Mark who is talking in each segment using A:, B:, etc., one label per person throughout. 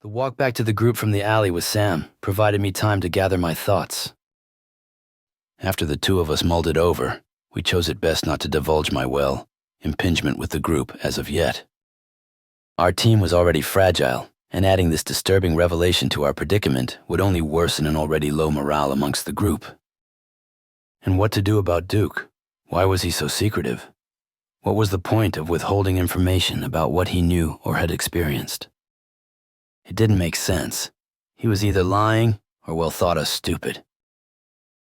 A: The walk back to the group from the alley with Sam provided me time to gather my thoughts. After the two of us mulled it over, we chose it best not to divulge my impingement with the group as of yet. Our team was already fragile, and adding this disturbing revelation to our predicament would only worsen an already low morale amongst the group. And what to do about Duke? Why was he so secretive? What was the point of withholding information about what he knew or had experienced? It didn't make sense. He was either lying or thought us stupid.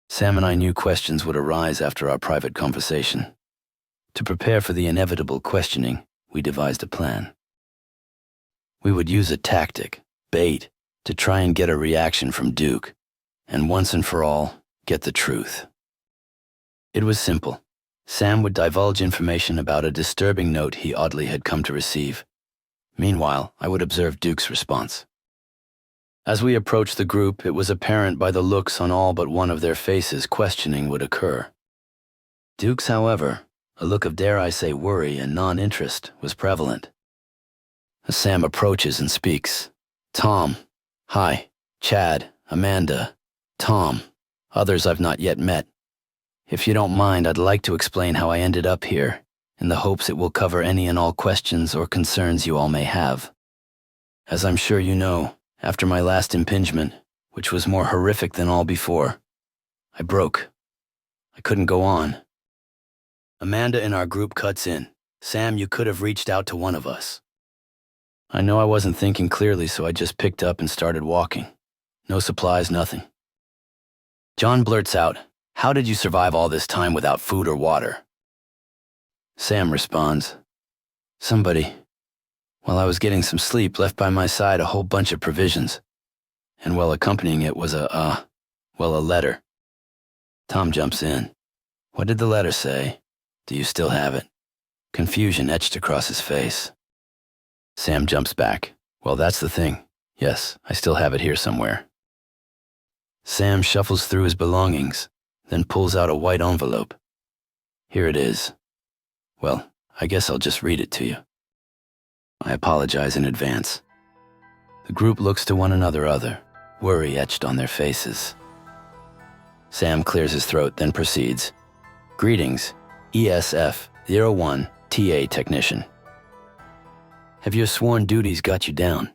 A: Sam and I knew questions would arise after our private conversation. To prepare for the inevitable questioning, we devised a plan. We would use a tactic, bait, to try and get a reaction from Duke, and once and for all, get the truth. It was simple. Sam would divulge information about a disturbing note he oddly had come to receive. Meanwhile, I would observe Duke's response. As we approached the group, it was apparent by the looks on all but one of their faces questioning would occur. Duke's, however, a look of, dare I say, worry and non-interest was prevalent. As Sam approaches and speaks, "Tom, hi, Chad, Amanda, Tom, others I've not yet met. If you don't mind, I'd like to explain how I ended up here, in the hopes it will cover any and all questions or concerns you all may have. As I'm sure you know, after my last impingement, which was more horrific than all before, I broke. I couldn't go on." Amanda in our group cuts in. "Sam, you could have reached out to one of us." I know I wasn't thinking clearly, so I just picked up and started walking. No supplies, nothing. John blurts out, "How did you survive all this time without food or water?" Sam responds, "Somebody, while I was getting some sleep, left by my side a whole bunch of provisions, and while accompanying it was a letter." Tom jumps in. "What did the letter say? Do you still have it?" Confusion etched across his face. Sam jumps back. "Well, that's the thing. Yes, I still have it here somewhere." Sam shuffles through his belongings, then pulls out a white envelope. "Here it is. Well, I guess I'll just read it to you. I apologize in advance." The group looks to one another, worry etched on their faces. Sam clears his throat, then proceeds. "Greetings, ESF-01 TA Technician. Have your sworn duties got you down?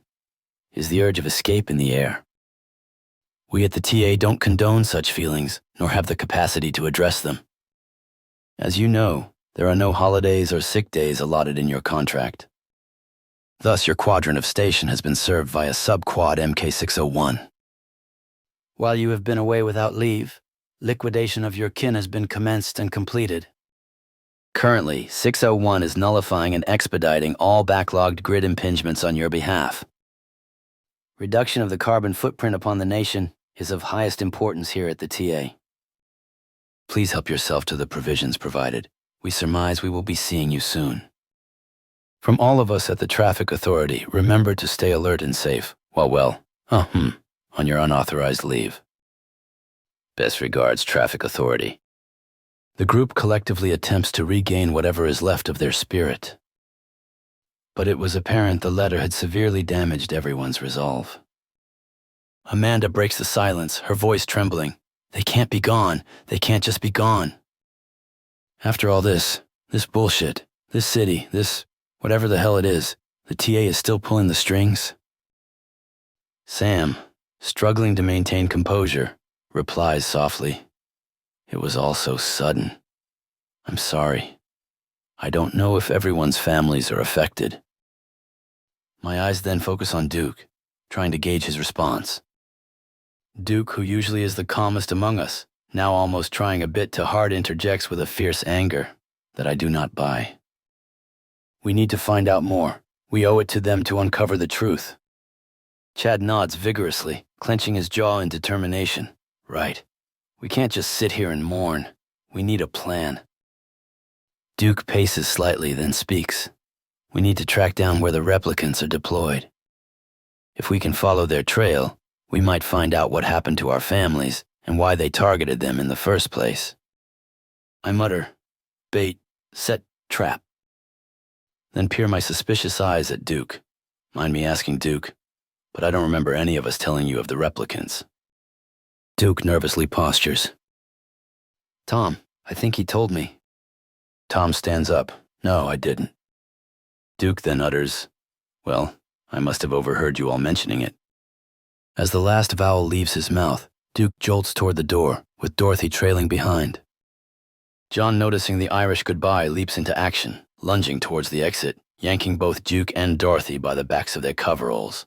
A: Is the urge of escape in the air? We at the TA don't condone such feelings, nor have the capacity to address them. As you know, there are no holidays or sick days allotted in your contract. Thus, your quadrant of station has been served via Subquad MK601. While you have been away without leave, liquidation of your kin has been commenced and completed. Currently, 601 is nullifying and expediting all backlogged grid impingements on your behalf. Reduction of the carbon footprint upon the nation is of highest importance here at the TA. Please help yourself to the provisions provided. We surmise we will be seeing you soon. From all of us at the Traffic Authority, remember to stay alert and safe while on your unauthorized leave. Best regards, Traffic Authority." The group collectively attempts to regain whatever is left of their spirit. But it was apparent the letter had severely damaged everyone's resolve. Amanda breaks the silence, her voice trembling. "They can't be gone. They can't just be gone. After all this bullshit, this city, this whatever the hell it is, the TA is still pulling the strings." Sam, struggling to maintain composure, replies softly, "It was all so sudden. I'm sorry. I don't know if everyone's families are affected." My eyes then focus on Duke, trying to gauge his response. Duke, who usually is the calmest among us, now almost trying a bit too hard, interjects with a fierce anger that I do not buy. "We need to find out more. We owe it to them to uncover the truth." Chad nods vigorously, clenching his jaw in determination. "Right. We can't just sit here and mourn. We need a plan." Duke paces slightly, then speaks. "We need to track down where the replicants are deployed. If we can follow their trail, we might find out what happened to our families and why they targeted them in the first place." I mutter, "Bait, set, trap." Then peer my suspicious eyes at Duke. Mind me asking Duke, but I don't remember any of us telling you of the replicants. Duke nervously postures. Tom, I think he told me. Tom stands up. No, I didn't. Duke then utters, well, I must have overheard you all mentioning it. As the last vowel leaves his mouth, Duke jolts toward the door, with Dorothy trailing behind. John, noticing the Irish goodbye, leaps into action, lunging towards the exit, yanking both Duke and Dorothy by the backs of their coveralls.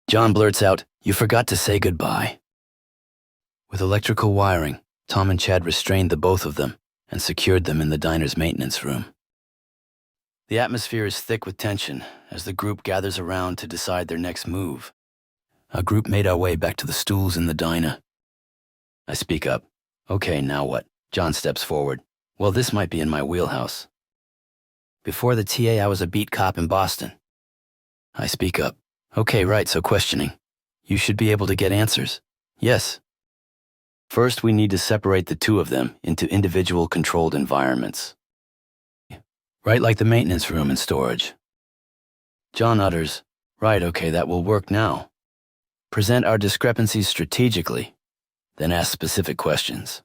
A: John blurts out, "You forgot to say goodbye." With electrical wiring, Tom and Chad restrained the both of them and secured them in the diner's maintenance room. The atmosphere is thick with tension as the group gathers around to decide their next move. A group made our way back to the stools in the diner. I speak up. Okay, now what? John steps forward. Well, this might be in my wheelhouse. Before the TA, I was a beat cop in Boston. I speak up. Okay, right, so questioning. You should be able to get answers. Yes. First, we need to separate the two of them into individual controlled environments. Right, like the maintenance room and storage. John utters, right, okay, that will work now. Present our discrepancies strategically, then ask specific questions.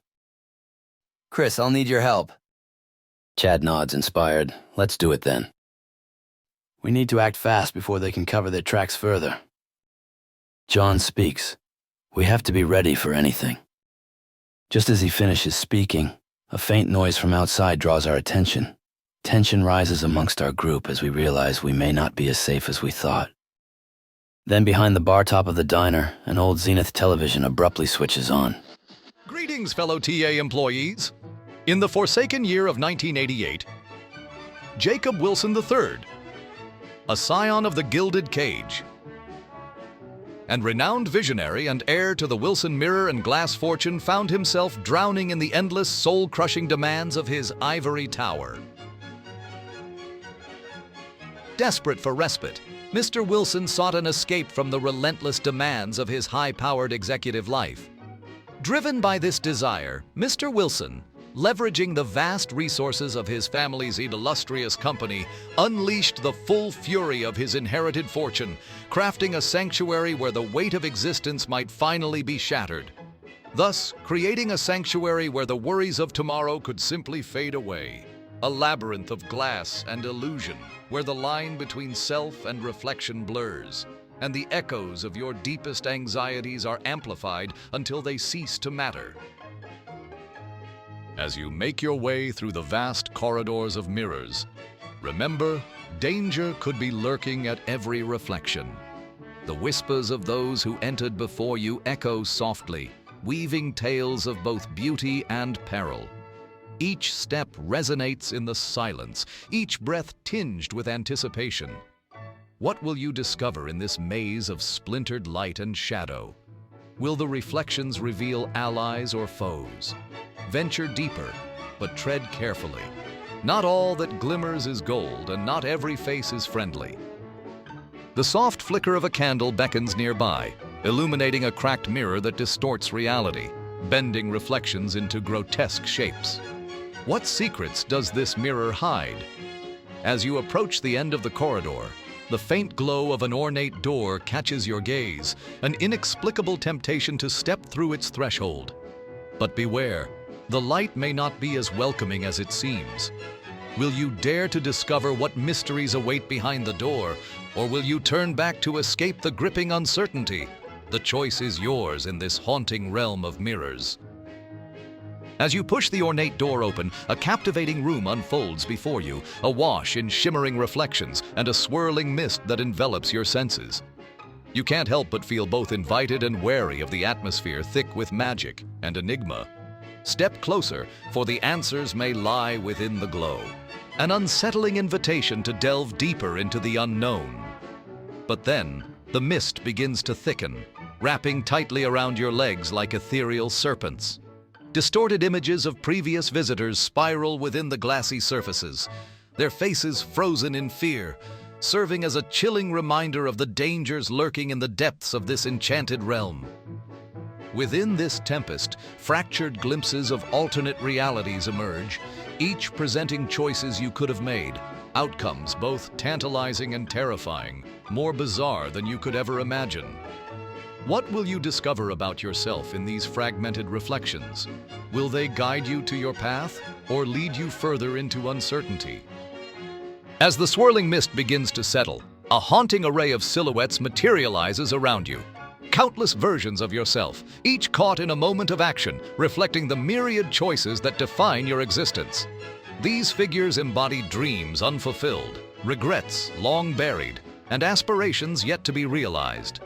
A: Chris, I'll need your help. Chad nods, inspired. Let's do it then. We need to act fast before they can cover their tracks further. John speaks. We have to be ready for anything. Just as he finishes speaking, a faint noise from outside draws our attention. Tension rises amongst our group as we realize we may not be as safe as we thought. Then behind the bar top of the diner, an old Zenith television abruptly switches on.
B: Greetings, fellow TA employees. In the forsaken year of 1988, Jacob Wilson III, a scion of the Gilded Cage, and renowned visionary and heir to the Wilson mirror and glass fortune, found himself drowning in the endless, soul-crushing demands of his ivory tower. Desperate for respite, Mr. Wilson sought an escape from the relentless demands of his high-powered executive life. Driven by this desire, Mr. Wilson, leveraging the vast resources of his family's illustrious company, unleashed the full fury of his inherited fortune, crafting a sanctuary where the weight of existence might finally be shattered. Thus, creating a sanctuary where the worries of tomorrow could simply fade away. A labyrinth of glass and illusion, where the line between self and reflection blurs, and the echoes of your deepest anxieties are amplified until they cease to matter. As you make your way through the vast corridors of mirrors, remember, danger could be lurking at every reflection. The whispers of those who entered before you echo softly, weaving tales of both beauty and peril. Each step resonates in the silence, each breath tinged with anticipation. What will you discover in this maze of splintered light and shadow? Will the reflections reveal allies or foes? Venture deeper, but tread carefully. Not all that glimmers is gold, and not every face is friendly. The soft flicker of a candle beckons nearby, illuminating a cracked mirror that distorts reality, bending reflections into grotesque shapes. What secrets does this mirror hide? As you approach the end of the corridor, the faint glow of an ornate door catches your gaze, an inexplicable temptation to step through its threshold. But beware, the light may not be as welcoming as it seems. Will you dare to discover what mysteries await behind the door, or will you turn back to escape the gripping uncertainty? The choice is yours in this haunting realm of mirrors. As you push the ornate door open, a captivating room unfolds before you, awash in shimmering reflections and a swirling mist that envelops your senses. You can't help but feel both invited and wary of the atmosphere thick with magic and enigma. Step closer, for the answers may lie within the glow. An unsettling invitation to delve deeper into the unknown. But then, the mist begins to thicken, wrapping tightly around your legs like ethereal serpents. Distorted images of previous visitors spiral within the glassy surfaces, their faces frozen in fear, serving as a chilling reminder of the dangers lurking in the depths of this enchanted realm. Within this tempest, fractured glimpses of alternate realities emerge, each presenting choices you could have made, outcomes both tantalizing and terrifying. more bizarre than you could ever imagine. What will you discover about yourself in these fragmented reflections? Will they guide you to your path or lead you further into uncertainty? As the swirling mist begins to settle, a haunting array of silhouettes materializes around you. Countless versions of yourself, each caught in a moment of action, reflecting the myriad choices that define your existence. These figures embody dreams unfulfilled, regrets long buried, and aspirations yet to be realized.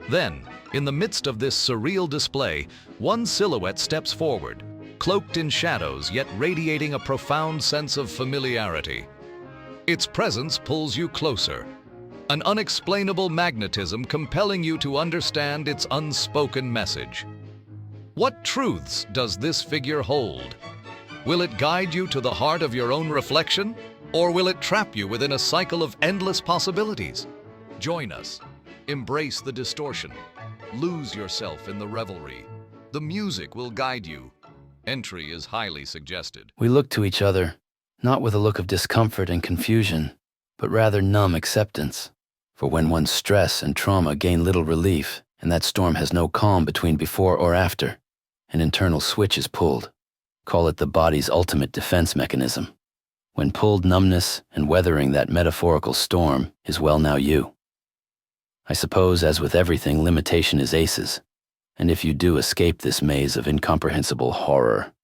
B: Then, in the midst of this surreal display, one silhouette steps forward, cloaked in shadows yet radiating a profound sense of familiarity. Its presence pulls you closer, an unexplainable magnetism compelling you to understand its unspoken message. What truths does this figure hold? Will it guide you to the heart of your own reflection, or will it trap you within a cycle of endless possibilities? Join us. Embrace the distortion. Lose yourself in the revelry. The music will guide you. Entry is highly suggested.
A: We looked to each other, not with a look of discomfort and confusion, but rather numb acceptance. For when one's stress and trauma gain little relief, and that storm has no calm between before or after, an internal switch is pulled. Call it the body's ultimate defense mechanism. When pulled, numbness and weathering that metaphorical storm is well now you. I suppose, as with everything, limitation is aces, and if you do escape this maze of incomprehensible horror,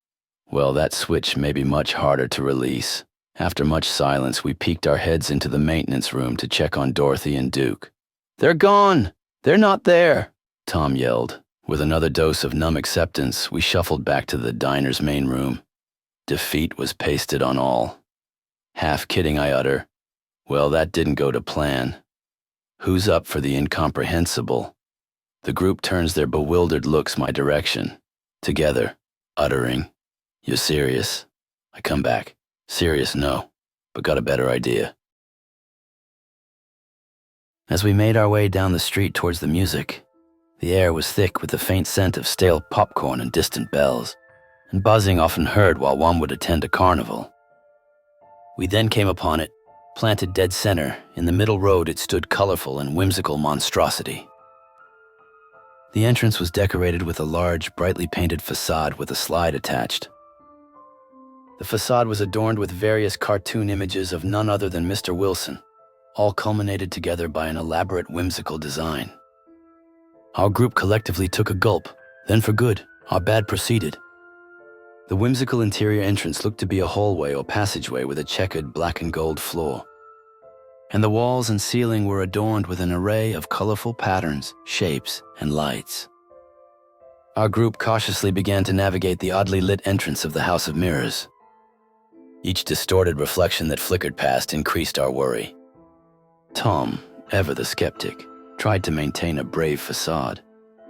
A: well, that switch may be much harder to release. After much silence, we peeked our heads into the maintenance room to check on Dorothy and Duke. "They're gone! They're not there!" Tom yelled. With another dose of numb acceptance, we shuffled back to the diner's main room. Defeat was pasted on all. Half kidding, I utter, "Well, that didn't go to plan. Who's up for the incomprehensible?" The group turns their bewildered looks my direction, together, uttering, "You serious?" I come back, "Serious, no, but got a better idea." As we made our way down the street towards the music, the air was thick with the faint scent of stale popcorn and distant bells, and buzzing often heard while one would attend a carnival. We then came upon it. Planted dead center, in the middle road it stood colorful and whimsical monstrosity. The entrance was decorated with a large, brightly painted facade with a slide attached. The facade was adorned with various cartoon images of none other than Mr. Wilson, all culminated together by an elaborate, whimsical design. Our group collectively took a gulp, then for good, our bad proceeded. The whimsical interior entrance looked to be a hallway or passageway with a checkered black and gold floor. And the walls and ceiling were adorned with an array of colorful patterns, shapes, and lights. Our group cautiously began to navigate the oddly lit entrance of the House of Mirrors. Each distorted reflection that flickered past increased our worry. Tom, ever the skeptic, tried to maintain a brave facade,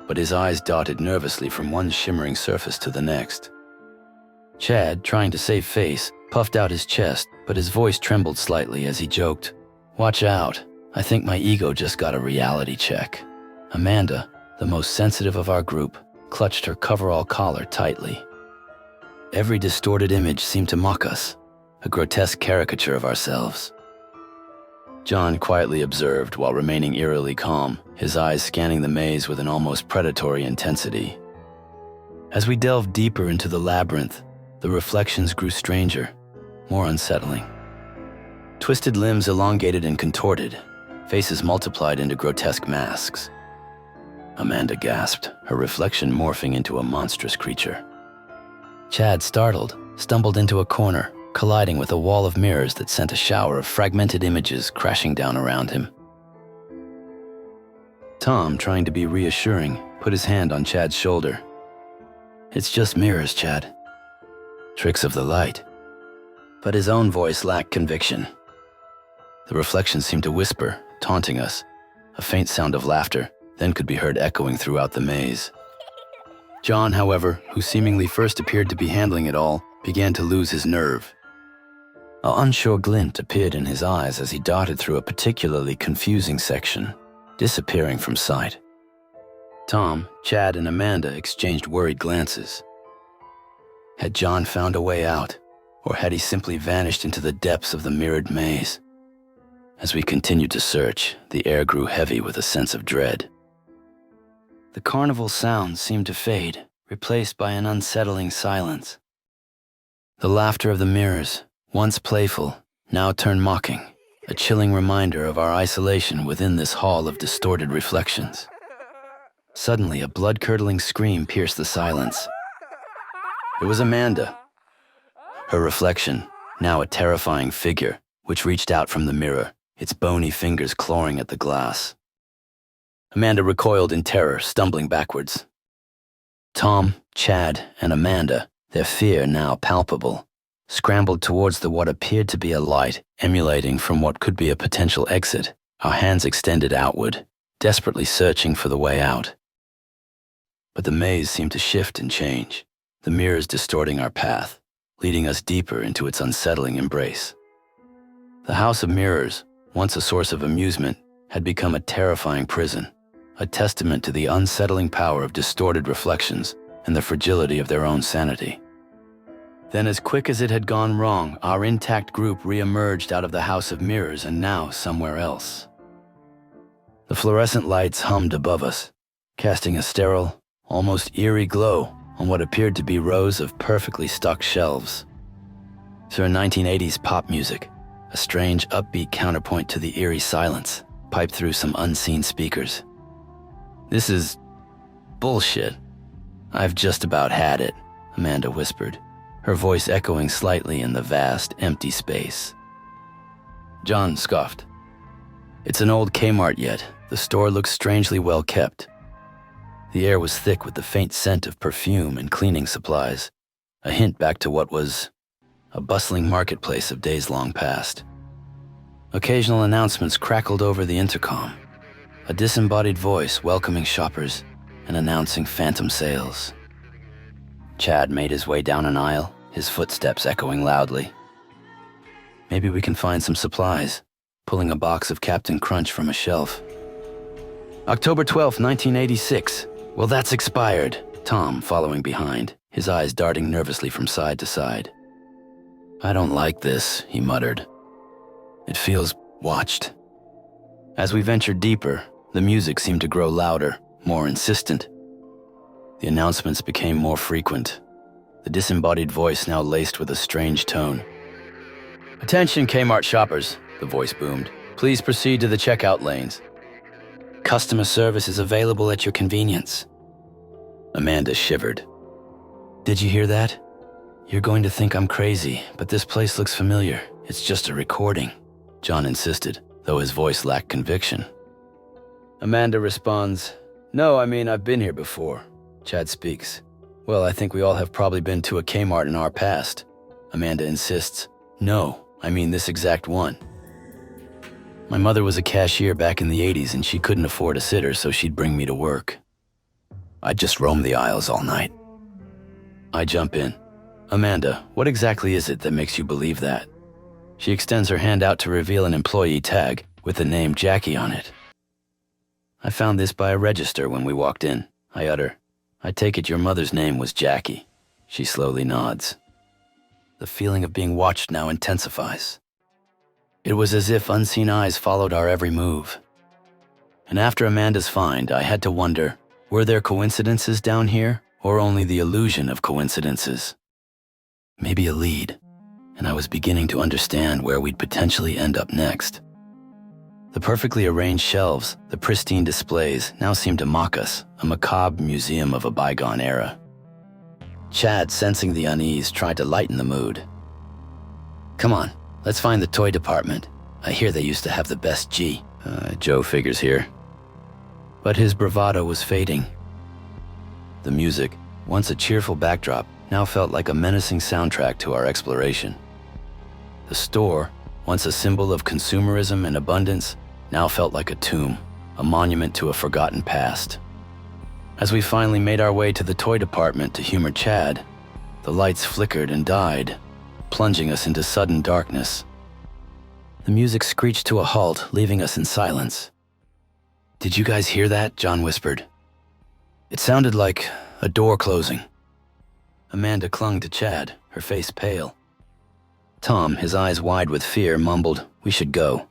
A: but his eyes darted nervously from one shimmering surface to the next. Chad, trying to save face, puffed out his chest, but his voice trembled slightly as he joked, "Watch out, I think my ego just got a reality check." Amanda, the most sensitive of our group, clutched her coverall collar tightly. Every distorted image seemed to mock us, a grotesque caricature of ourselves. John quietly observed while remaining eerily calm, his eyes scanning the maze with an almost predatory intensity. As we delved deeper into the labyrinth, the reflections grew stranger, more unsettling. Twisted limbs elongated and contorted, faces multiplied into grotesque masks. Amanda gasped, her reflection morphing into a monstrous creature. Chad, startled, stumbled into a corner, colliding with a wall of mirrors that sent a shower of fragmented images crashing down around him. Tom, trying to be reassuring, put his hand on Chad's shoulder. "It's just mirrors, Chad. Tricks of the light." But his own voice lacked conviction. The reflections seemed to whisper, taunting us. A faint sound of laughter then could be heard echoing throughout the maze. John, however, who seemingly first appeared to be handling it all, began to lose his nerve. An unsure glint appeared in his eyes as he darted through a particularly confusing section, disappearing from sight. Tom, Chad, and Amanda exchanged worried glances. Had John found a way out, or had he simply vanished into the depths of the mirrored maze? As we continued to search, the air grew heavy with a sense of dread. The carnival sounds seemed to fade, replaced by an unsettling silence. The laughter of the mirrors, once playful, now turned mocking, a chilling reminder of our isolation within this hall of distorted reflections. Suddenly, a blood-curdling scream pierced the silence. It was Amanda. Her reflection, now a terrifying figure, which reached out from the mirror, its bony fingers clawing at the glass. Amanda recoiled in terror, stumbling backwards. Tom, Chad, and Amanda, their fear now palpable, scrambled towards what appeared to be a light emanating from what could be a potential exit, our hands extended outward, desperately searching for the way out. But the maze seemed to shift and change, the mirrors distorting our path, leading us deeper into its unsettling embrace. The House of Mirrors, once a source of amusement, had become a terrifying prison, a testament to the unsettling power of distorted reflections and the fragility of their own sanity. Then, as quick as it had gone wrong, our intact group re-emerged out of the House of Mirrors and now somewhere else. The fluorescent lights hummed above us, casting a sterile, almost eerie glow on what appeared to be rows of perfectly stocked shelves. Through 1980s pop music, a strange upbeat counterpoint to the eerie silence, piped through some unseen speakers. "This is bullshit. I've just about had it," Amanda whispered, her voice echoing slightly in the vast, empty space. John scoffed. "It's an old Kmart yet. The store looks strangely well kept." The air was thick with the faint scent of perfume and cleaning supplies, a hint back to what was a bustling marketplace of days long past. Occasional announcements crackled over the intercom, a disembodied voice welcoming shoppers and announcing phantom sales. Chad made his way down an aisle, his footsteps echoing loudly. "Maybe we can find some supplies," pulling a box of Captain Crunch from a shelf. "October 12th, 1986. Well, that's expired," Tom following behind, his eyes darting nervously from side to side. "I don't like this," he muttered. "It feels watched." As we ventured deeper, the music seemed to grow louder, more insistent. The announcements became more frequent, the disembodied voice now laced with a strange tone. "Attention Kmart shoppers," the voice boomed. "Please proceed to the checkout lanes. Customer service is available at your convenience." Amanda shivered. "Did you hear that? You're going to think I'm crazy, but this place looks familiar. It's just a recording," John insisted, though his voice lacked conviction. Amanda responds, "No, I mean, I've been here before." Chad speaks. "Well, I think we all have probably been to a Kmart in our past." Amanda insists, "No, I mean this exact one. My mother was a cashier back in the 80s and she couldn't afford a sitter, so she'd bring me to work. I'd just roam the aisles all night." I jump in. "Amanda, what exactly is it that makes you believe that?" She extends her hand out to reveal an employee tag with the name Jackie on it. "I found this by a register when we walked in," I utter. "I take it your mother's name was Jackie." She slowly nods. The feeling of being watched now intensifies. It was as if unseen eyes followed our every move. And after Amanda's find, I had to wonder, were there coincidences down here, or only the illusion of coincidences? Maybe a lead, and I was beginning to understand where we'd potentially end up next. The perfectly arranged shelves, the pristine displays, now seemed to mock us, a macabre museum of a bygone era. Chad, sensing the unease, tried to lighten the mood. "Come on, let's find the toy department. I hear they used to have the best G." Joe figures here. But his bravado was fading. The music, once a cheerful backdrop, now felt like a menacing soundtrack to our exploration. The store, once a symbol of consumerism and abundance, now felt like a tomb, a monument to a forgotten past. As we finally made our way to the toy department to humor Chad, the lights flickered and died, plunging us into sudden darkness. The music screeched to a halt, leaving us in silence. "Did you guys hear that?" John whispered. "It sounded like a door closing." Amanda clung to Chad, her face pale. Tom, his eyes wide with fear, mumbled, "We should go."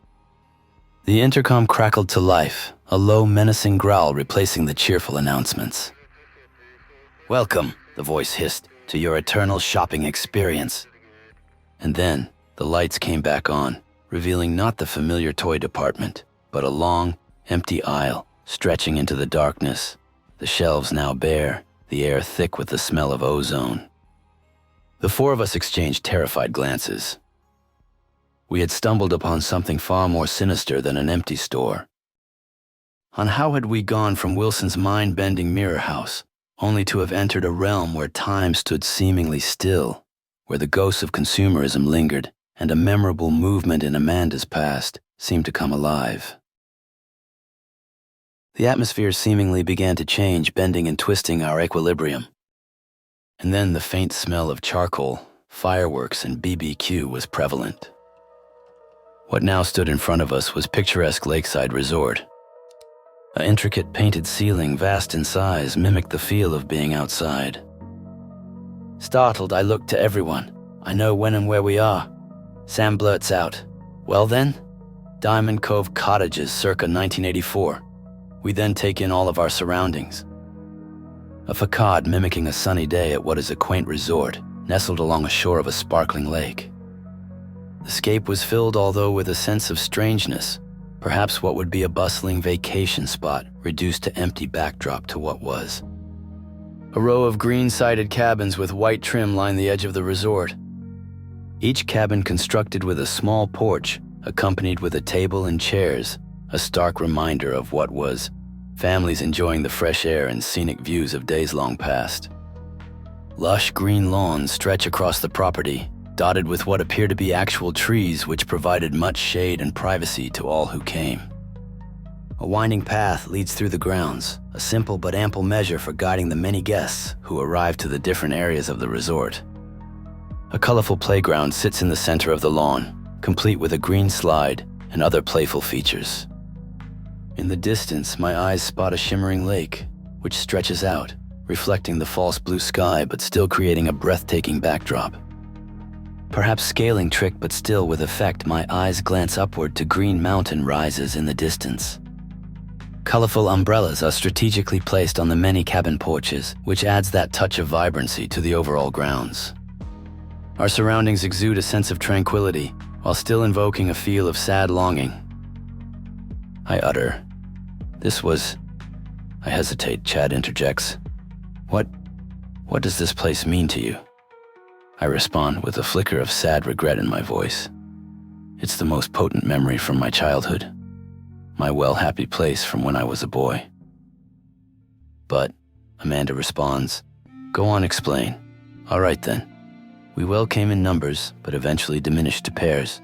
A: The intercom crackled to life, a low, menacing growl replacing the cheerful announcements. "Welcome," the voice hissed, "to your eternal shopping experience." And then, the lights came back on, revealing not the familiar toy department, but a long, empty aisle stretching into the darkness, the shelves now bare, the air thick with the smell of ozone. The four of us exchanged terrified glances. We had stumbled upon something far more sinister than an empty store. On how had we gone from Wilson's mind-bending mirror house, only to have entered a realm where time stood seemingly still, where the ghosts of consumerism lingered, and a memorable movement in Amanda's past seemed to come alive. The atmosphere seemingly began to change, bending and twisting our equilibrium. And then the faint smell of charcoal, fireworks, and BBQ was prevalent. What now stood in front of us was picturesque lakeside resort. An intricate painted ceiling, vast in size, mimicked the feel of being outside. Startled, I looked to everyone. "I know when and where we are." Sam blurts out, "Well then? Diamond Cove Cottages circa 1984. We then take in all of our surroundings. A facade mimicking a sunny day at what is a quaint resort, nestled along a shore of a sparkling lake. The scape was filled, although with a sense of strangeness, perhaps what would be a bustling vacation spot reduced to empty backdrop to what was. A row of green-sided cabins with white trim line the edge of the resort. Each cabin constructed with a small porch, accompanied with a table and chairs, a stark reminder of what was, families enjoying the fresh air and scenic views of days long past. Lush green lawns stretch across the property, dotted with what appear to be actual trees which provided much shade and privacy to all who came. A winding path leads through the grounds, a simple but ample measure for guiding the many guests who arrive to the different areas of the resort. A colorful playground sits in the center of the lawn, complete with a green slide and other playful features. In the distance, my eyes spot a shimmering lake, which stretches out, reflecting the false blue sky but still creating a breathtaking backdrop. Perhaps scaling trick, but still with effect, my eyes glance upward to Green Mountain rises in the distance. Colorful umbrellas are strategically placed on the many cabin porches, which adds that touch of vibrancy to the overall grounds. Our surroundings exude a sense of tranquility, while still invoking a feel of sad longing. I utter, "This was..." I hesitate, Chad interjects. What does this place mean to you?" I respond with a flicker of sad regret in my voice. "It's the most potent memory from my childhood. My well-happy place from when I was a boy." "But," Amanda responds, "go on, explain." "All right then. We well came in numbers, but eventually diminished to pairs.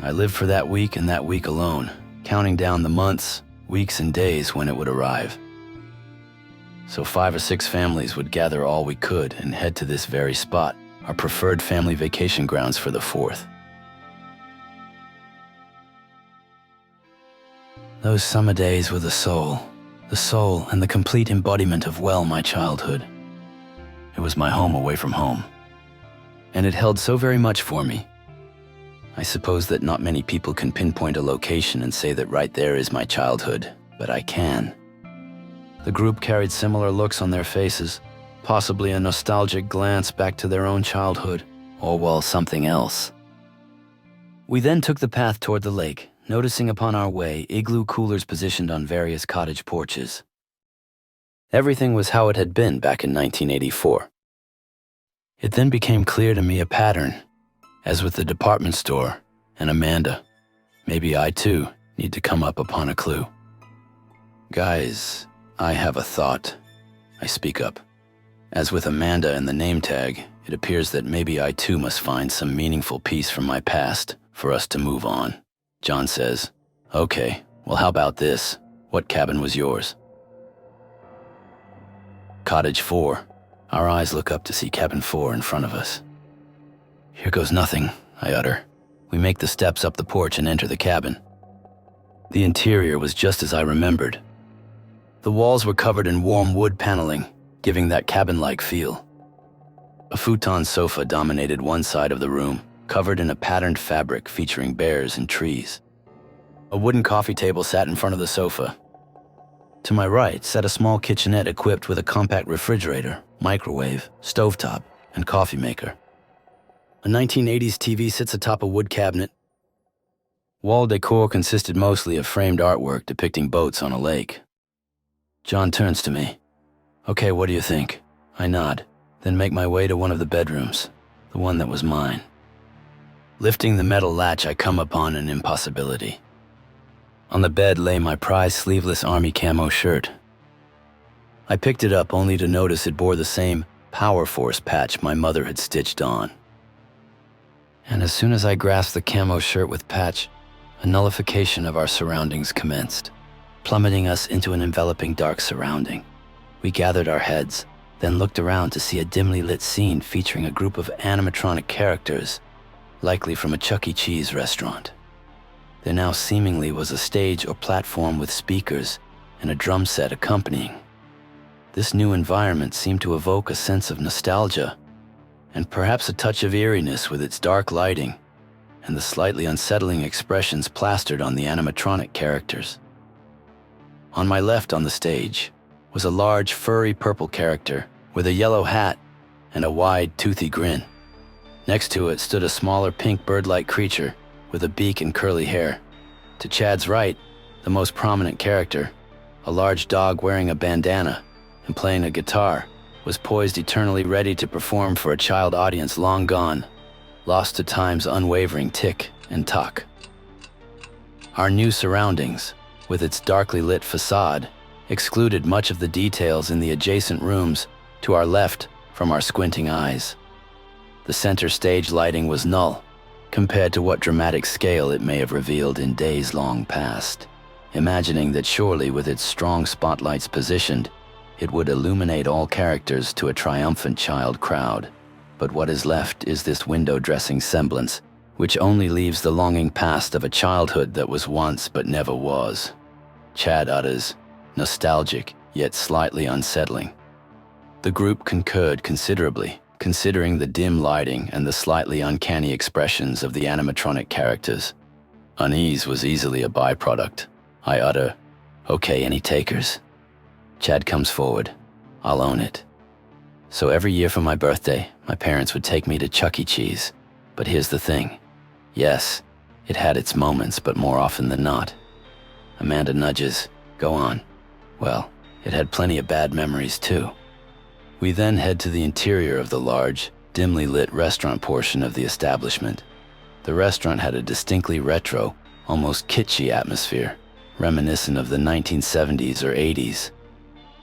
A: I lived for that week and that week alone, counting down the months, weeks, and days when it would arrive. So 5 or 6 families would gather all we could and head to this very spot, our preferred family vacation grounds for the 4th. Those summer days were the soul and the complete embodiment of, well, my childhood. It was my home away from home. And it held so very much for me. I suppose that not many people can pinpoint a location and say that right there is my childhood, but I can. The group carried similar looks on their faces, possibly a nostalgic glance back to their own childhood, or, well, something else. We then took the path toward the lake, noticing upon our way igloo coolers positioned on various cottage porches. Everything was how it had been back in 1984. It then became clear to me a pattern, as with the department store and Amanda. Maybe I, too, need to come up upon a clue. "Guys, I have a thought," I speak up. As with Amanda and the name tag, it appears that maybe I, too, must find some meaningful piece from my past for us to move on. John says, "Okay, well, how about this? What cabin was yours?" "Cottage 4. Our eyes look up to see cabin 4 in front of us. "Here goes nothing," I utter. We make the steps up the porch and enter the cabin. The interior was just as I remembered. The walls were covered in warm wood paneling, giving that cabin-like feel. A futon sofa dominated one side of the room, covered in a patterned fabric featuring bears and trees. A wooden coffee table sat in front of the sofa. To my right sat a small kitchenette equipped with a compact refrigerator, microwave, stovetop, and coffee maker. A 1980s TV sits atop a wood cabinet. Wall decor consisted mostly of framed artwork depicting boats on a lake. John turns to me. "Okay, what do you think?" I nod, then make my way to one of the bedrooms, the one that was mine. Lifting the metal latch, I come upon an impossibility. On the bed lay my prized sleeveless army camo shirt. I picked it up only to notice it bore the same Power Force patch my mother had stitched on. And as soon as I grasped the camo shirt with patch, a nullification of our surroundings commenced, plummeting us into an enveloping dark surrounding. We gathered our heads, then looked around to see a dimly lit scene featuring a group of animatronic characters, likely from a Chuck E. Cheese restaurant. There now seemingly was a stage or platform with speakers and a drum set accompanying. This new environment seemed to evoke a sense of nostalgia, and perhaps a touch of eeriness with its dark lighting and the slightly unsettling expressions plastered on the animatronic characters. On my left on the stage was a large, furry purple character with a yellow hat and a wide, toothy grin. Next to it stood a smaller pink bird-like creature with a beak and curly hair. To Chad's right, the most prominent character, a large dog wearing a bandana and playing a guitar, was poised eternally ready to perform for a child audience long gone, lost to time's unwavering tick and tock. Our new surroundings, with its darkly lit facade, excluded much of the details in the adjacent rooms to our left from our squinting eyes. The center stage lighting was null, compared to what dramatic scale it may have revealed in days long past, imagining that surely with its strong spotlights positioned, it would illuminate all characters to a triumphant child crowd. But what is left is this window-dressing semblance, which only leaves the longing past of a childhood that was once but never was. Chad utters, nostalgic yet slightly unsettling. The group concurred considerably, considering the dim lighting and the slightly uncanny expressions of the animatronic characters. Unease was easily a byproduct. I utter, "Okay, any takers?" Chad comes forward. "I'll own it." So every year for my birthday, my parents would take me to Chuck E. Cheese. But here's the thing. Yes, it had its moments, but more often than not. Amanda nudges. "Go on." Well, it had plenty of bad memories too. We then head to the interior of the large, dimly lit restaurant portion of the establishment. The restaurant had a distinctly retro, almost kitschy atmosphere, reminiscent of the 1970s or 80s.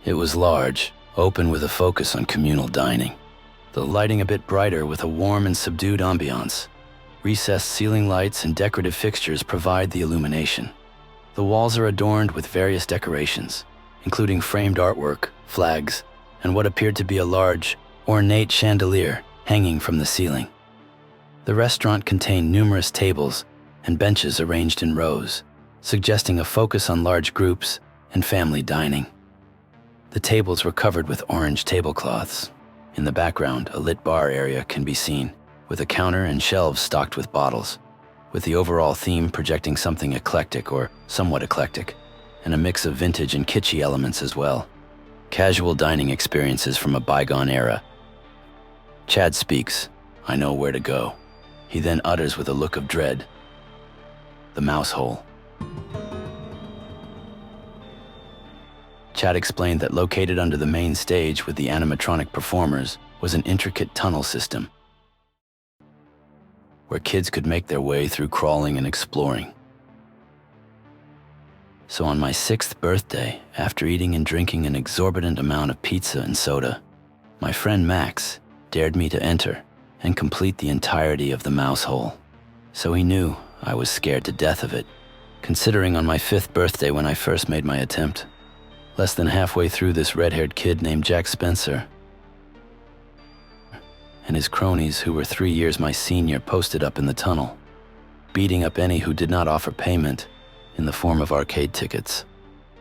A: It was large, open with a focus on communal dining. The lighting a bit brighter with a warm and subdued ambiance. Recessed ceiling lights and decorative fixtures provide the illumination. The walls are adorned with various decorations, including framed artwork, flags, and what appeared to be a large, ornate chandelier hanging from the ceiling. The restaurant contained numerous tables and benches arranged in rows, suggesting a focus on large groups and family dining. The tables were covered with orange tablecloths. In the background, a lit bar area can be seen, with a counter and shelves stocked with bottles, with the overall theme projecting something eclectic or somewhat eclectic, and a mix of vintage and kitschy elements as well. Casual dining experiences from a bygone era. Chad speaks, "I know where to go." He then utters with a look of dread, "The mouse hole." Chad explained that located under the main stage with the animatronic performers was an intricate tunnel system where kids could make their way through crawling and exploring. So on my 6th birthday, after eating and drinking an exorbitant amount of pizza and soda, my friend Max dared me to enter and complete the entirety of the mouse hole. So he knew I was scared to death of it, considering on my 5th birthday when I first made my attempt. Less than halfway through, this red-haired kid named Jack Spencer and his cronies, who were 3 years my senior, posted up in the tunnel, beating up any who did not offer payment in the form of arcade tickets.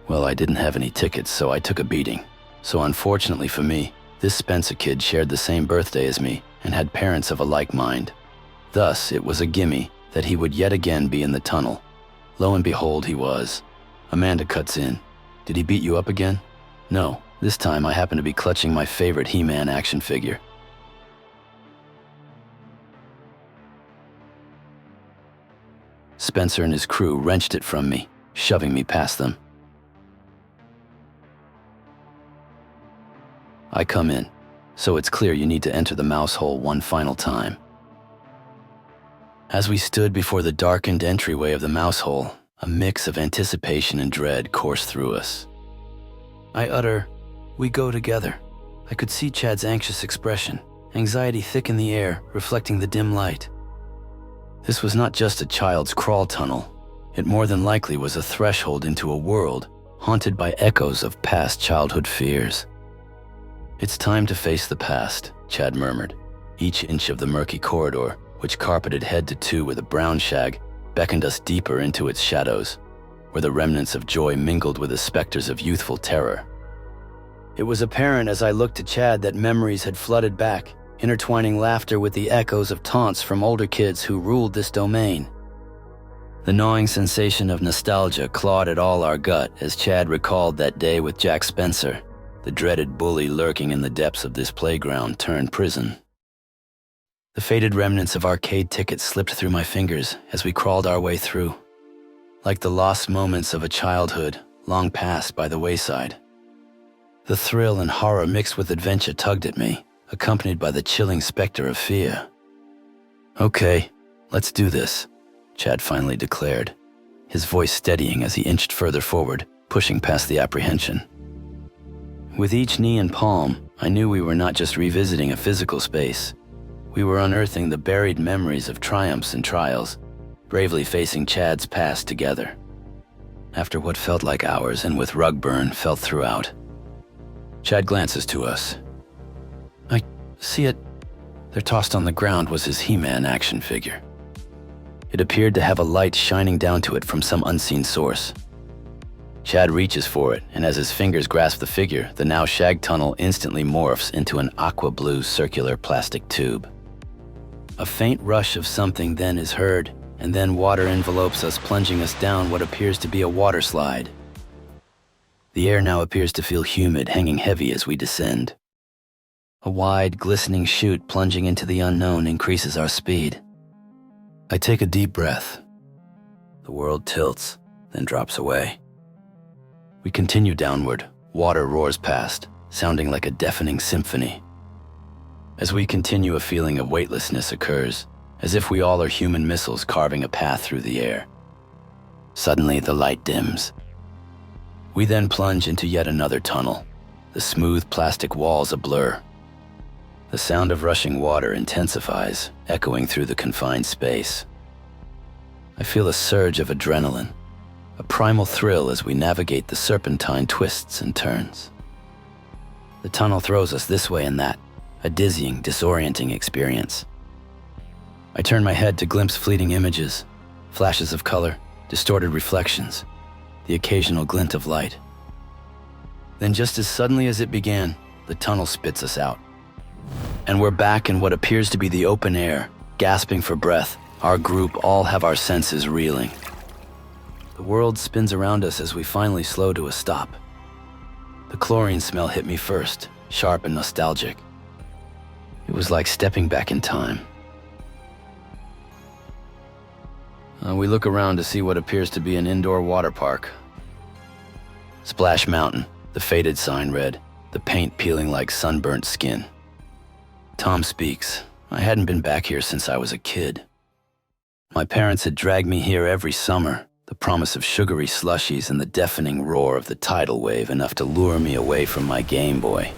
A: Well, I didn't have any tickets, so I took a beating. So unfortunately for me, this Spencer kid shared the same birthday as me and had parents of a like mind. Thus, it was a gimme that he would yet again be in the tunnel, Lo and behold, he was. Amanda cuts in. Did he beat you up again? No, this time I happen to be clutching my favorite He-Man action figure. Spencer and his crew wrenched it from me, shoving me past them. I come in, so it's clear you need to enter the mouse hole one final time. As we stood before the darkened entryway of the mouse hole, a mix of anticipation and dread coursed through us. I utter, "We go together." I could see Chad's anxious expression, anxiety thick in the air, reflecting the dim light. This was not just a child's crawl tunnel. It more than likely was a threshold into a world haunted by echoes of past childhood fears. "It's time to face the past," Chad murmured. Each inch of the murky corridor, which carpeted head to toe with a brown shag, beckoned us deeper into its shadows, where the remnants of joy mingled with the specters of youthful terror. It was apparent as I looked at Chad that memories had flooded back, intertwining laughter with the echoes of taunts from older kids who ruled this domain. The gnawing sensation of nostalgia clawed at all our gut as Chad recalled that day with Jack Spencer, the dreaded bully lurking in the depths of this playground turned prison. The faded remnants of arcade tickets slipped through my fingers as we crawled our way through, like the lost moments of a childhood long past by the wayside. The thrill and horror mixed with adventure tugged at me, accompanied by the chilling specter of fear. "Okay, let's do this," Chad finally declared, his voice steadying as he inched further forward, pushing past the apprehension. With each knee and palm, I knew we were not just revisiting a physical space. We were unearthing the buried memories of triumphs and trials, bravely facing Chad's past together. After what felt like hours and with rug burn felt throughout, Chad glances to us. "I see it." There tossed on the ground was his He-Man action figure. It appeared to have a light shining down to it from some unseen source. Chad reaches for it, and as his fingers grasp the figure, the now shag tunnel instantly morphs into an aqua blue circular plastic tube. A faint rush of something then is heard, and then water envelopes us, plunging us down what appears to be a water slide. The air now appears to feel humid, hanging heavy as we descend. A wide, glistening chute plunging into the unknown increases our speed. I take a deep breath. The world tilts, then drops away. We continue downward. Water roars past, sounding like a deafening symphony. As we continue, a feeling of weightlessness occurs, as if we all are human missiles carving a path through the air. Suddenly, the light dims. We then plunge into yet another tunnel, the smooth plastic walls a blur. The sound of rushing water intensifies, echoing through the confined space. I feel a surge of adrenaline, a primal thrill as we navigate the serpentine twists and turns. The tunnel throws us this way and that, a dizzying, disorienting experience. I turn my head to glimpse fleeting images, flashes of color, distorted reflections, the occasional glint of light. Then just as suddenly as it began, the tunnel spits us out. And we're back in what appears to be the open air, gasping for breath. Our group all have our senses reeling. The world spins around us as we finally slow to a stop. The chlorine smell hit me first, sharp and nostalgic. It was like stepping back in time. We look around to see what appears to be an indoor water park. Splash Mountain, the faded sign read, the paint peeling like sunburnt skin. Tom speaks. I hadn't been back here since I was a kid. My parents had dragged me here every summer, the promise of sugary slushies and the deafening roar of the tidal wave enough to lure me away from my Game Boy.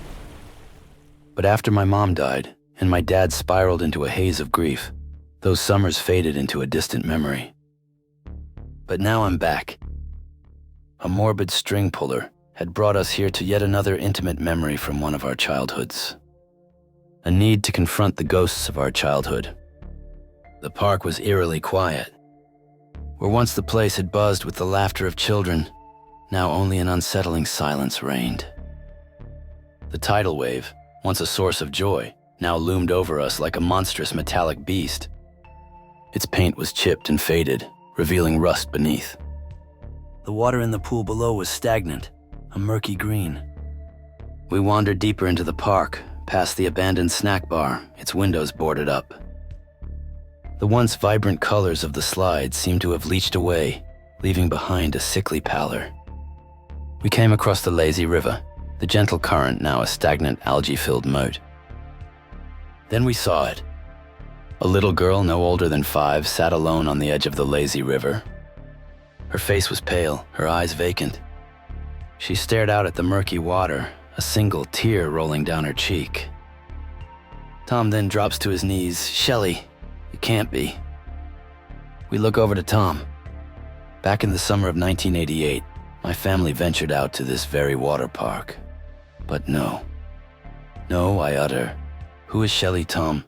A: But after my mom died, and my dad spiraled into a haze of grief, those summers faded into a distant memory. But now I'm back. A morbid string puller had brought us here to yet another intimate memory from one of our childhoods. A need to confront the ghosts of our childhood. The park was eerily quiet. Where once the place had buzzed with the laughter of children, now only an unsettling silence reigned. The tidal wave, once a source of joy, now loomed over us like a monstrous metallic beast. Its paint was chipped and faded, revealing rust beneath, The water in the pool below was stagnant, a murky green. We wandered deeper into the park, past the abandoned snack bar, its windows boarded up. The once vibrant colors of the slide seemed to have leached away, leaving behind a sickly pallor. We came across the lazy river, the gentle current now a stagnant algae-filled moat. Then we saw it. A little girl no older than 5 sat alone on the edge of the lazy river. Her face was pale, her eyes vacant. She stared out at the murky water, a single tear rolling down her cheek. Tom then drops to his knees. "Shelley, it can't be." We look over to Tom. Back in the summer of 1988, my family ventured out to this very water park. But no. No, I utter. "Who is Shelley, Tom?"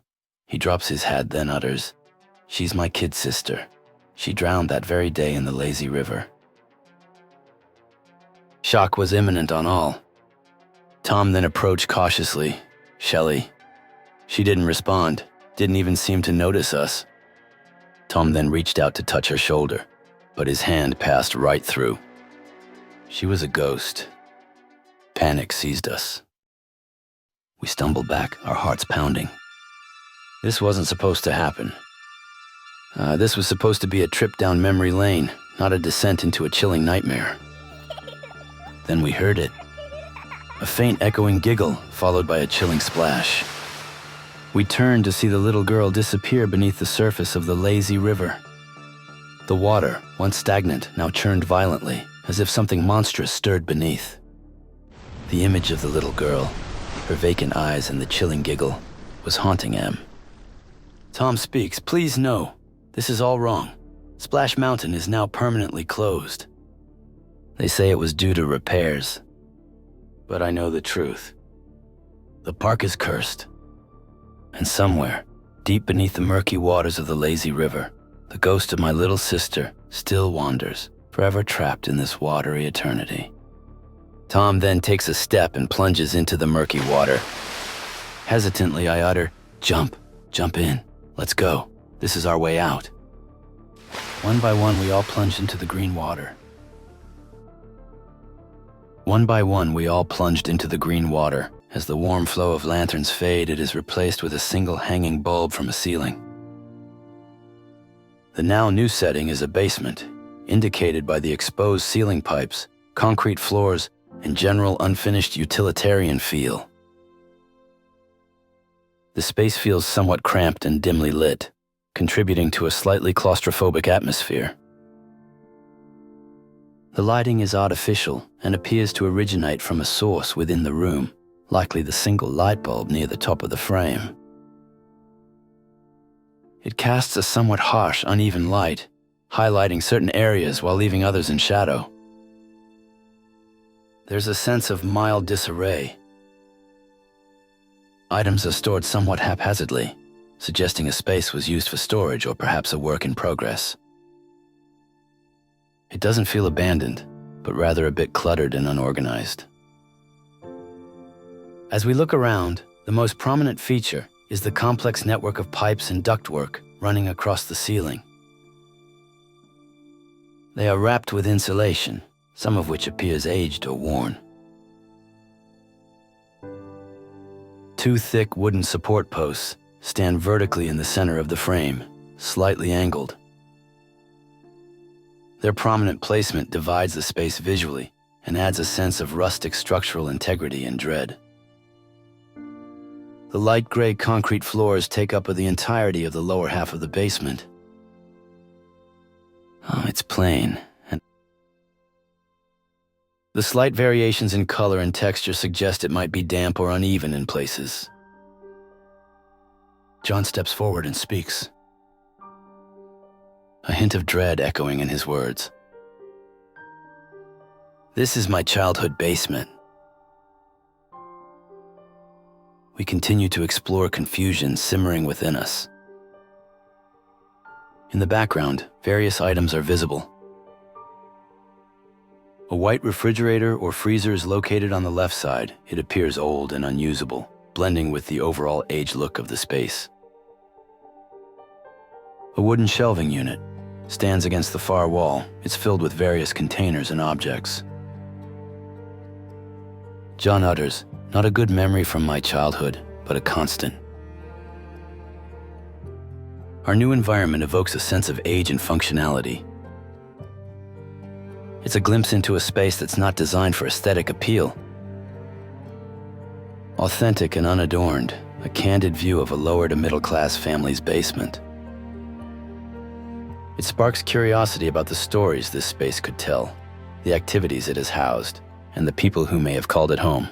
A: He drops his head, then utters, "She's my kid sister. She drowned that very day in the lazy river." Shock was imminent on all. Tom then approached cautiously. "Shelley." She didn't respond, didn't even seem to notice us. Tom then reached out to touch her shoulder, but his hand passed right through. She was a ghost. Panic seized us. We stumbled back, our hearts pounding. This wasn't supposed to happen. This was supposed to be a trip down memory lane, not a descent into a chilling nightmare. Then we heard it. A faint echoing giggle, followed by a chilling splash. We turned to see the little girl disappear beneath the surface of the lazy river. The water, once stagnant, now churned violently, as if something monstrous stirred beneath. The image of the little girl, her vacant eyes and the chilling giggle, was haunting Em. Tom speaks. "Please no. This is all wrong. Splash Mountain is now permanently closed. They say it was due to repairs. But I know the truth. The park is cursed. And somewhere, deep beneath the murky waters of the lazy river, the ghost of my little sister still wanders, forever trapped in this watery eternity." Tom then takes a step and plunges into the murky water. Hesitantly, I utter, jump in, let's go. This is our way out." One by one, we all plunged into the green water. As the warm flow of lanterns fade, it is replaced with a single hanging bulb from a ceiling. The now new setting is a basement, indicated by the exposed ceiling pipes, concrete floors, and general unfinished utilitarian feel. The space feels somewhat cramped and dimly lit, contributing to a slightly claustrophobic atmosphere. The lighting is artificial and appears to originate from a source within the room, likely the single light bulb near the top of the frame. It casts a somewhat harsh, uneven light, highlighting certain areas while leaving others in shadow. There's a sense of mild disarray. Items are stored somewhat haphazardly, suggesting a space was used for storage or perhaps a work in progress. It doesn't feel abandoned, but rather a bit cluttered and unorganized. As we look around, the most prominent feature is the complex network of pipes and ductwork running across the ceiling. They are wrapped with insulation, some of which appears aged or worn. 2 thick wooden support posts stand vertically in the center of the frame, slightly angled. Their prominent placement divides the space visually and adds a sense of rustic structural integrity and dread. The light gray concrete floors take up the entirety of the lower half of the basement. It's plain, and the slight variations in color and texture suggest it might be damp or uneven in places. John steps forward and speaks, a hint of dread echoing in his words. "This is my childhood basement." We continue to explore confusion simmering within us. In the background, various items are visible. A white refrigerator or freezer is located on the left side. It appears old and unusable, blending with the overall aged look of the space. A wooden shelving unit, stands against the far wall. It's filled with various containers and objects. John utters, not a good memory from my childhood, but a constant. Our new environment evokes a sense of age and functionality. It's a glimpse into a space that's not designed for aesthetic appeal. Authentic and unadorned, a candid view of a lower to middle class family's basement. It sparks curiosity about the stories this space could tell, the activities it has housed, and the people who may have called it home.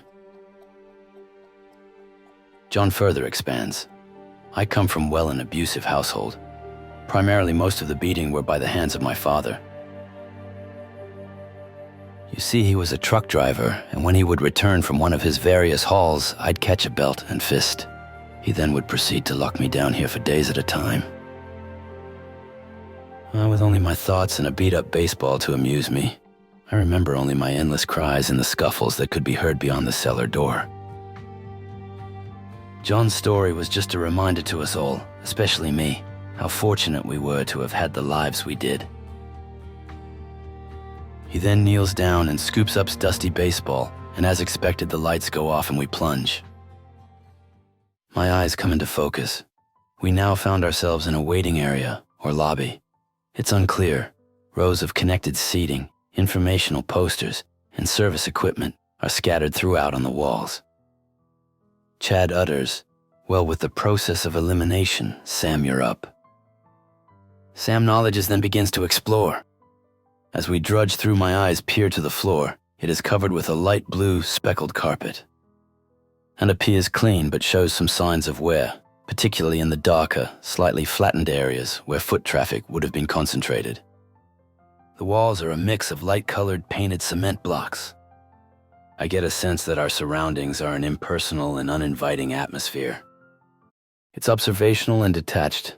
A: John further expands. I come from an abusive household. Primarily most of the beating were by the hands of my father. You see, he was a truck driver, and when he would return from one of his various hauls, I'd catch a belt and fist. He then would proceed to lock me down here for days at a time. With only my thoughts and a beat-up baseball to amuse me, I remember only my endless cries and the scuffles that could be heard beyond the cellar door. John's story was just a reminder to us all, especially me, how fortunate we were to have had the lives we did. He then kneels down and scoops up dusty baseball, and as expected, the lights go off and we plunge. My eyes come into focus. We now found ourselves in a waiting area, or lobby. It's unclear. Rows of connected seating, informational posters, and service equipment are scattered throughout on the walls. Chad utters, well, with the process of elimination, Sam, you're up. Sam knowledges then begins to explore. As we drudge through, my eyes peer to the floor. It is covered with a light blue, speckled carpet, and appears clean but shows some signs of wear, particularly in the darker, slightly flattened areas where foot traffic would have been concentrated. The walls are a mix of light-colored painted cement blocks. I get a sense that our surroundings are an impersonal and uninviting atmosphere. It's observational and detached.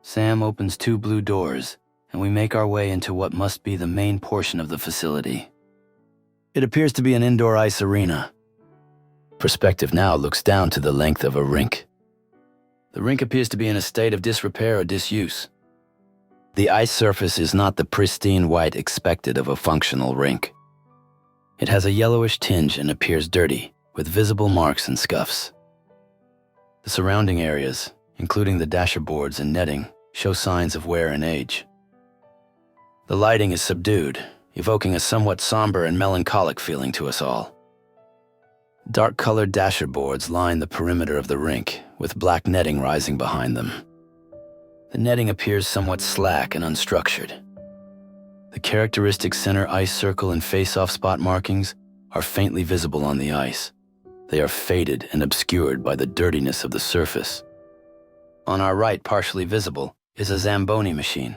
A: Sam opens 2 blue doors, and we make our way into what must be the main portion of the facility. It appears to be an indoor ice arena. Perspective now looks down to the length of a rink. The rink appears to be in a state of disrepair or disuse. The ice surface is not the pristine white expected of a functional rink. It has a yellowish tinge and appears dirty, with visible marks and scuffs. The surrounding areas, including the dasher boards and netting, show signs of wear and age. The lighting is subdued, evoking a somewhat somber and melancholic feeling to us all. Dark-colored dasher boards line the perimeter of the rink, with black netting rising behind them. The netting appears somewhat slack and unstructured. The characteristic center ice circle and face-off spot markings are faintly visible on the ice. They are faded and obscured by the dirtiness of the surface. On our right, partially visible, is a Zamboni machine.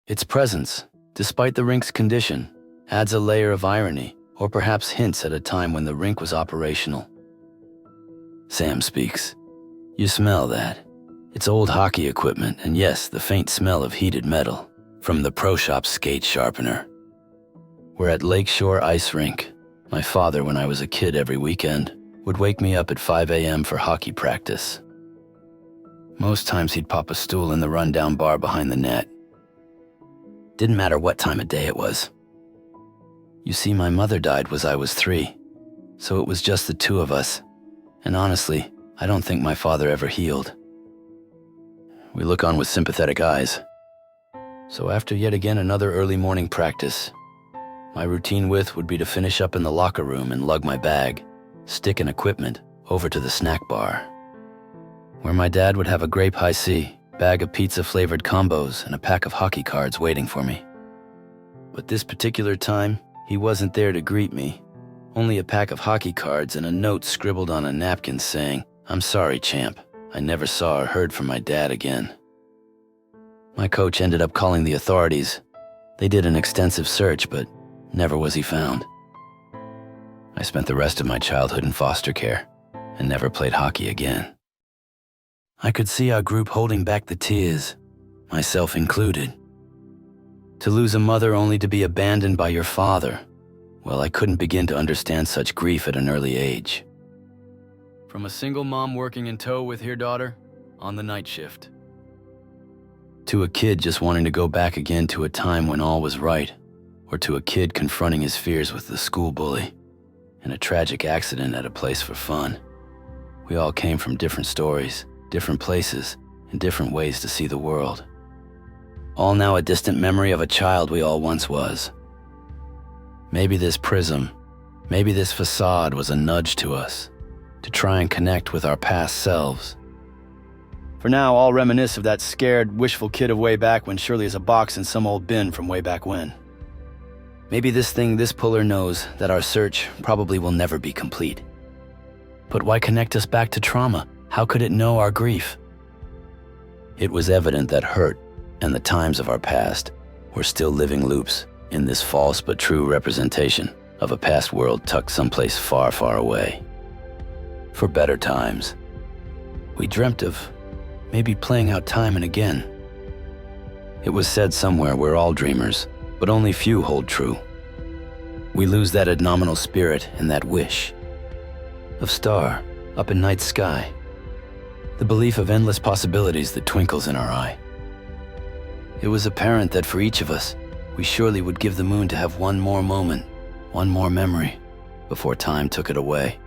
A: Its presence, despite the rink's condition, adds a layer of irony, or perhaps hints at a time when the rink was operational. Sam speaks. You smell that. It's old hockey equipment, and yes, the faint smell of heated metal from the Pro Shop skate sharpener. We're at Lakeshore Ice Rink. My father, when I was a kid every weekend, would wake me up at 5 a.m. for hockey practice. Most times he'd pop a stool in the rundown bar behind the net. Didn't matter what time of day it was. You see, my mother died when I was 3, so it was just the 2 of us, and honestly, I don't think my father ever healed. We look on with sympathetic eyes. So after yet again another early morning practice, my routine would be to finish up in the locker room and lug my bag, stick and equipment, over to the snack bar, where my dad would have a grape high C, bag of pizza-flavored combos, and a pack of hockey cards waiting for me. But this particular time, he wasn't there to greet me. Only a pack of hockey cards and a note scribbled on a napkin saying, "I'm sorry, champ. I never saw or heard from my dad again." My coach ended up calling the authorities. They did an extensive search, but never was he found. I spent the rest of my childhood in foster care and never played hockey again. I could see our group holding back the tears, myself included. To lose a mother only to be abandoned by your father, well, I couldn't begin to understand such grief at an early age. From a single mom working in tow with her daughter on the night shift. To a kid just wanting to go back again to a time when all was right, or to a kid confronting his fears with the school bully, and a tragic accident at a place for fun. We all came from different stories, different places, and different ways to see the world. All now a distant memory of a child we all once was. Maybe this prism, maybe this facade was a nudge to us, to try and connect with our past selves. For now, I'll reminisce of that scared, wishful kid of way back when surely is a box in some old bin from way back when. Maybe this puller knows that our search probably will never be complete. But why connect us back to trauma? How could it know our grief? It was evident that hurt and the times of our past were still living loops in this false but true representation of a past world tucked someplace far, far away. For better times, we dreamt of maybe playing out time and again. It was said somewhere we're all dreamers, but only few hold true. We lose that abnominal spirit and that wish of star up in night sky, the belief of endless possibilities that twinkles in our eye. It was apparent that for each of us, we surely would give the moon to have one more moment, one more memory, before time took it away.